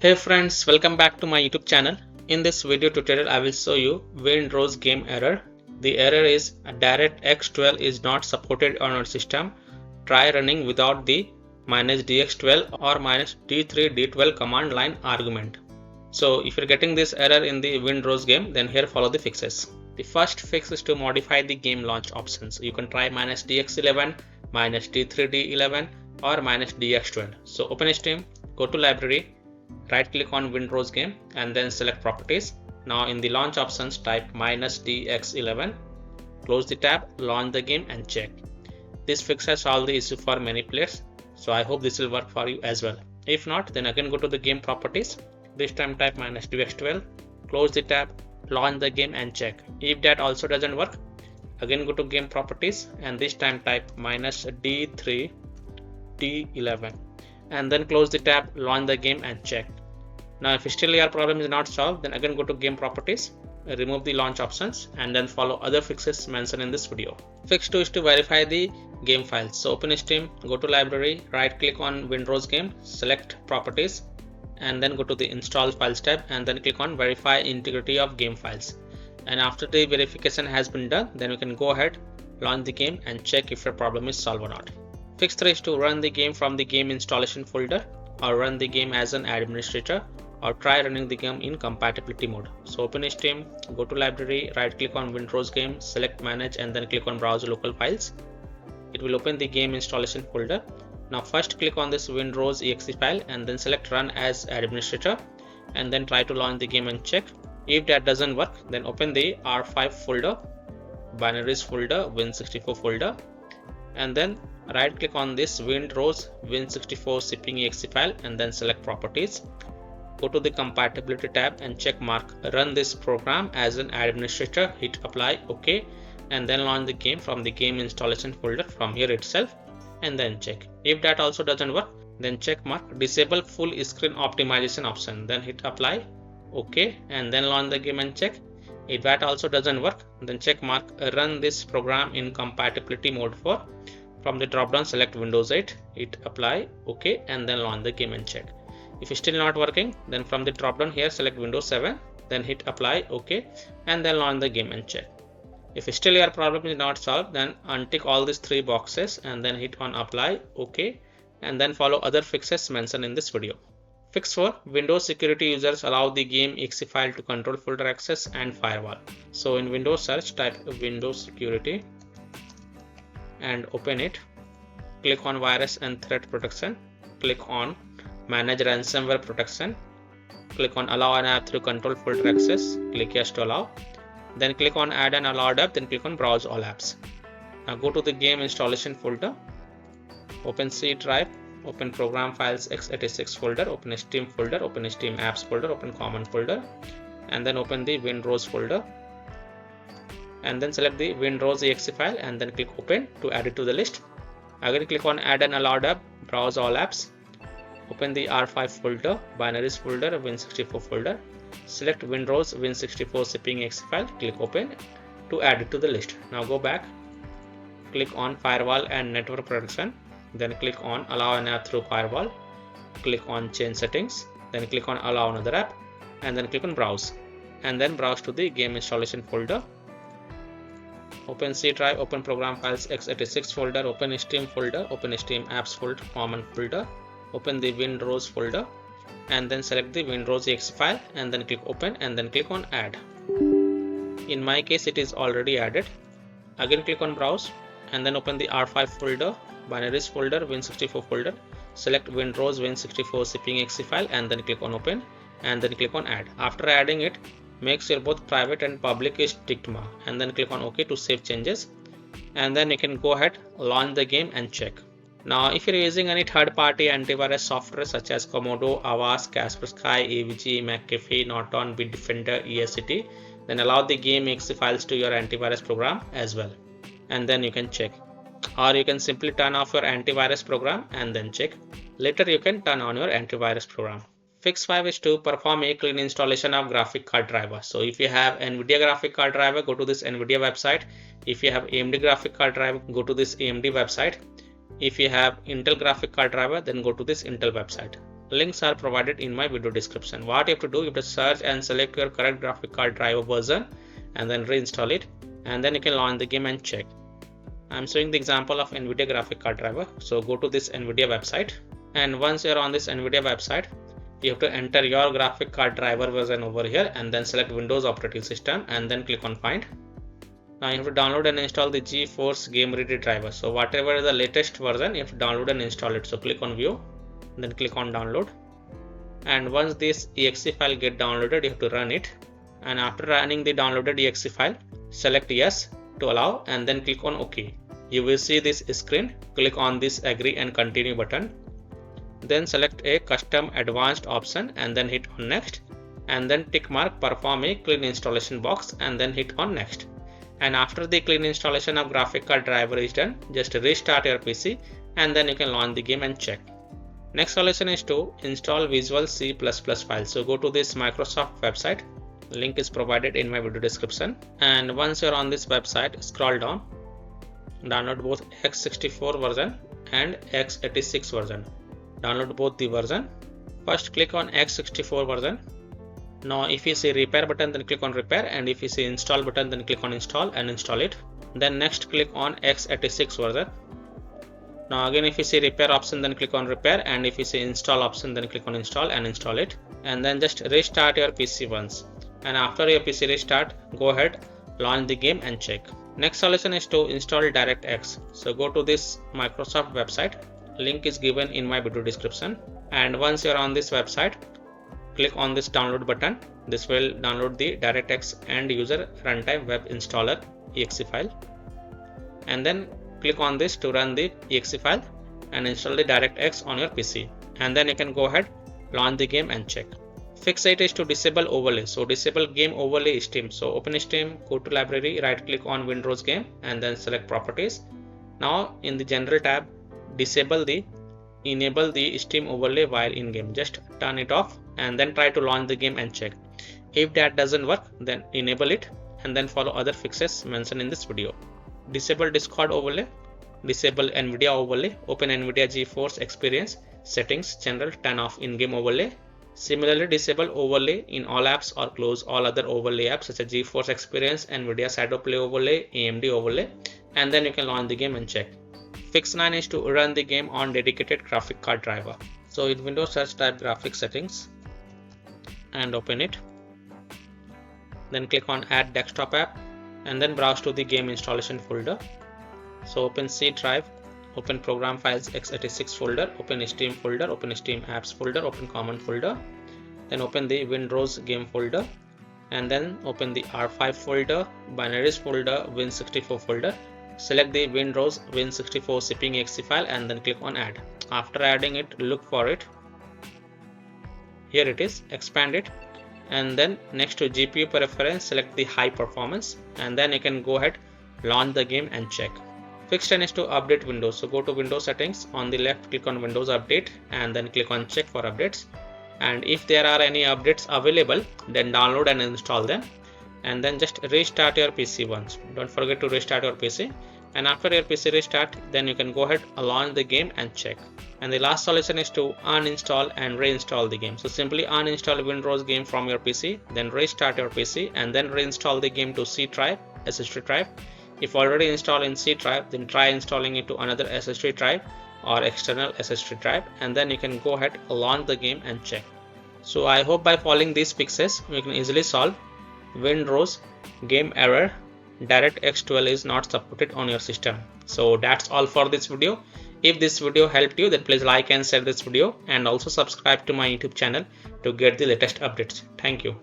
Hey friends, welcome back to my YouTube channel. In this video tutorial, I will show you Windrose game error. The error is DirectX 12 is not supported on our system. Try running without the -dx12 or -d3d12 command line argument. So if you're getting this error in the Windrose game, then here follow the fixes. The first fix is to modify the game launch options. You can try -dx11, -d3d11 or -dx12. So open Steam, go to library, right click on Windrose game and then select properties. Now in the launch options type -dx11, close the tab, launch the game and check. This fix has solved the issue for many players, so I hope this will work for you as well. If not, then again go to the game properties. This time type -dx12, close the tab, launch the game and check. If that also doesn't work, again go to game properties and this time type -d3d11 and then close the tab, launch the game and check. Now if still your problem is not solved, then again go to game properties, remove the launch options and then follow other fixes mentioned in this video. Fix 2 is to verify the game files. So open Steam, go to library, right click on Windrose game, select properties and then go to the install files tab and then click on verify integrity of game files. And after the verification has been done, then you can go ahead, launch the game and check if your problem is solved or not. Fix 3 is to run the game from the game installation folder or run the game as an administrator or try running the game in compatibility mode. So open Steam, go to library, right click on Windrose game, select manage and then click on browse local files. It will open the game installation folder. Now first click on this Windrose exe file and then select run as administrator and then try to launch the game and check. If that doesn't work, then open the R5 folder, binaries folder, Win64 folder and then right click on this Windrose Win64 shipping exe file and then select properties. Go to the compatibility tab and check mark run this program as an administrator, hit apply, OK and then launch the game from the game installation folder from here itself and then check. If that also doesn't work, then check mark disable full screen optimization option, then hit apply, OK and then launch the game and check. If that also doesn't work, then check mark run this program in compatibility mode 4. From the drop down select Windows 8, hit apply, OK and then launch the game and check. If it's still not working, then from the drop down here select Windows 7, then hit apply, OK and then launch the game and check. If still your problem is not solved, then untick all these 3 boxes and then hit on apply, OK and then follow other fixes mentioned in this video. Fix 4, Windows security users allow the game exe file to control folder access and firewall. So in Windows search type Windows security and open it. Click on virus and threat protection. Click on manage ransomware protection. Click on allow an app through control folder access. Click yes to allow. Then click on add an allowed app. Then click on browse all apps. Now go to the game installation folder. Open C drive. Open program files x86 folder. Open Steam folder. Open Steam apps folder. Open common folder. And then open the Windrose folder. And then select the Windrose exe file and then click open to add it to the list. Again click on add an allowed app, browse all apps, open the R5 folder, binaries folder, Win64 folder, select Windrose Win64 shipping exe file, click open to add it to the list. Now go back, click on firewall and network protection, then click on allow an app through firewall, click on change settings, then click on allow another app and then click on browse and then browse to the game installation folder. Open C drive, open program files x86 folder, open Steam folder, open Steam apps folder, common folder, open the Windrose folder and then select the Windrose exe file and then click open and then click on add. In my case it is already added. Again click on browse and then open the R5 folder, binaries folder, Win64 folder, select Windrose Win64 shipping exe file and then click on open and then click on add. After adding it, make sure both private and public is ticked mark and then click on OK to save changes and then you can go ahead, launch the game and check. Now if you're using any third-party antivirus software such as Komodo, Avast, Kaspersky, AVG, McAfee, Norton, Bitdefender, ESCT, then allow the game exe files to your antivirus program as well and then you can check. Or you can simply turn off your antivirus program and then check. Later you can turn on your antivirus program. Fix 5 is to perform a clean installation of graphic card driver. So if you have NVIDIA graphic card driver, go to this NVIDIA website. If you have AMD graphic card driver, go to this AMD website. If you have Intel graphic card driver, then go to this Intel website. Links are provided in my video description. What you have to do, you have to search and select your correct graphic card driver version and then reinstall it, and then you can launch the game and check. I'm showing the example of NVIDIA graphic card driver. So go to this NVIDIA website, and once you're on this NVIDIA website, you have to enter your graphic card driver version over here and then select Windows operating system and then click on find. Now you have to download and install the GeForce Game Ready driver. So whatever is the latest version, you have to download and install it. So click on view, then click on download, and once this exe file get downloaded, you have to run it. And after running the downloaded exe file, select yes to allow and then click on OK. You will see this screen. Click on this agree and continue button, then select a custom advanced option and then hit on next, and then tick mark perform a clean installation box and then hit on next. And after the clean installation of graphic card driver is done, just restart your PC and then you can launch the game and check. Next solution is to install Visual C++ file. So go to this Microsoft website. Link is provided in my video description. And once you're on this website, scroll down, download both x64 version and x86 version. Download both the version. First click on x64 version. Now if you see repair button, then click on repair, and if you see install button, then click on install and install it. Then next click on x86 version. Now again if you see repair option, then click on repair, and if you see install option, then click on install and install it. And then just restart your PC once, and after your PC restart, go ahead, launch the game and check. Next solution is to install DirectX. So go to this Microsoft website. Link is given in my video description. And once you're on this website, click on this download button. This will download the DirectX end user runtime web installer exe file, and then click on this to run the exe file and install the DirectX on your PC, and then you can go ahead, launch the game and check. Fix it is to disable overlay. So disable game overlay Steam. So open Steam, go to library, right click on Windrose game and then select properties. Now in the general tab, enable the Steam overlay while in game. Just turn it off and then try to launch the game and check. If that doesn't work, then enable it and then follow other fixes mentioned in this video. Disable Discord overlay, disable NVIDIA overlay, open NVIDIA GeForce Experience settings, general, turn off in-game overlay. Similarly, disable overlay in all apps or close all other overlay apps such as GeForce Experience, NVIDIA Shadowplay overlay, AMD overlay, and then you can launch the game and check. Fix 9 is to run the game on dedicated graphic card driver. So in Windows search type graphics settings and open it. Then click on add desktop app and then browse to the game installation folder. So open C drive, open program files x86 folder, open Steam folder, open Steam apps folder, open common folder, then open the Windrose game folder, and then open the R5 folder, binaries folder, Win64 folder. Select the Windrose Win64 shipping exe file and then click on add. After adding it, look for it. Here it is, expand it, and then next to GPU preference, select the high performance, and then you can go ahead, launch the game and check. Fix 10 is to update Windows. So go to Windows settings, on the left click on Windows update and then click on check for updates, and if there are any updates available, then download and install them, and then just restart your PC once. Don't forget to restart your PC, and after your PC restart, then you can go ahead, launch the game and check. And the last solution is to uninstall and reinstall the game. So simply uninstall Windrose game from your PC, then restart your PC and then reinstall the game to C drive, SSD drive. If already installed in C drive, then try installing it to another SSD drive or external SSD drive, and then you can go ahead, launch the game and check. So I hope by following these fixes, you can easily solve Windrose game error DirectX 12 is not supported on your system. So that's all for this video. If this video helped you, then please like and share this video, and also subscribe to my YouTube channel to get the latest updates. Thank you.